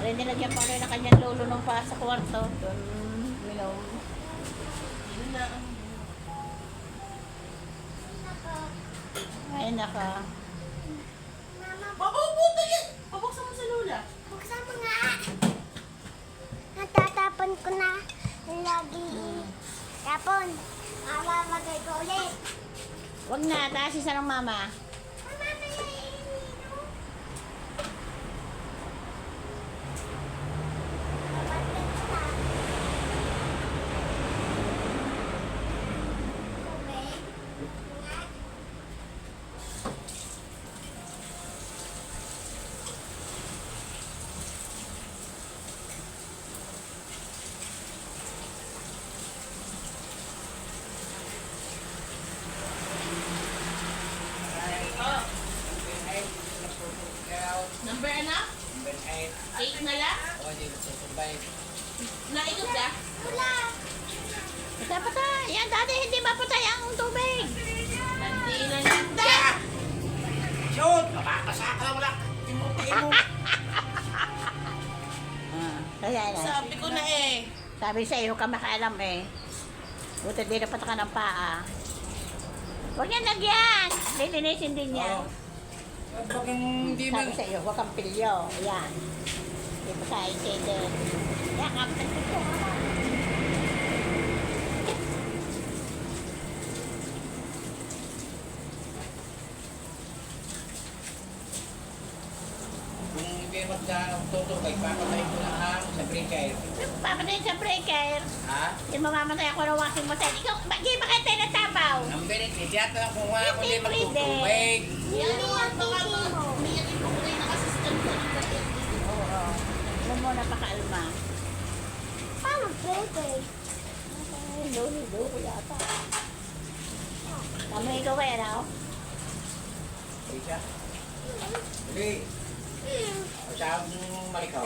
Rin nilagyan pa rin ng kanyang lolo nung pa sa kwarto. Doon, minom. Yun na. Ay, naka. Mabubuto yan! Pabuksan mo sa lula. Buksan mo nga. Natatapon ko na lagi. Tapon. Mamamagay ko ulit. Wag na, taas isa ng mama. Mama, may ininom. Mamagay ko na. Tubig. Nga. Number ano? 8 na lang? Naikot ka? Wala. Ito patay. Yan, dati hindi mapatay ang tubig. Hindi na lang. Shoot! Mapapasaka na wala. Imo. Kaya na. Sabi ko na eh. Sabi sa iyo, ka makialam eh. Buti di napata ka ng paa. Huwag yan lagyan. Lilinisin din yan. Bakit hindi man... Sabi sa iyo, huwag kang pilyo. Yan. Hindi pa kain kayo din. Yan, kapatid ko. Kung hindi magtutubig, papatay ko lang ang sa breaker. Papatay sa breaker. Ha? Hindi mamamatay ako ng washing machine. Ikaw, hindi ba kayo tayo nagsabaw? Ang binit, tiyata lang kung wala ko Hindi din pwede. magtutubig. Yan naman, baka umiyakin ko rin naka-system ko ng gatin. Oo. Huwag mo na pakalma. Paano pwede? Ay, lolo yata. Tama ikaw kaya na ako? Isa? Hindi. Masyadong malikaw.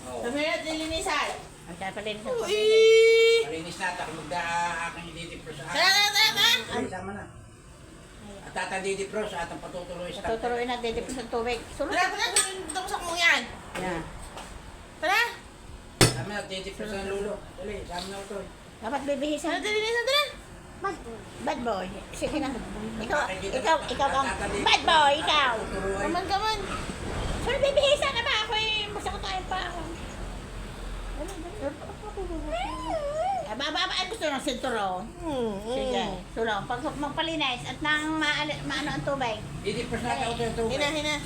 Oo. Sabi na, nilinisan. Ang tapalin sa Uy! Malinis na, takot magda-aking didipro sa Tara, tara, tara! Ay, sama na. At tatandidipro sa atang patutuloy sa Tuturuin natin dito sa tubig. Sunod. Tara, tara, tapos mo yan. Yan. Tara! Sama na, didipro sa lulo. Dali, sama na ito. Dapat bibihisan. Tara, nilinisan, tara! Bad boy. Sige na. Ikaw ang bad boy, ikaw. Tuturuan. Kaman, kaman. Pero bibihisan na ba ako eh. Masakot tayo pa ako. Babaan gusto ng sinturon. Sige. Sulong. Pag magpalinis at nang maano ang tubig. Didipro sa atang ito. Hina, hina.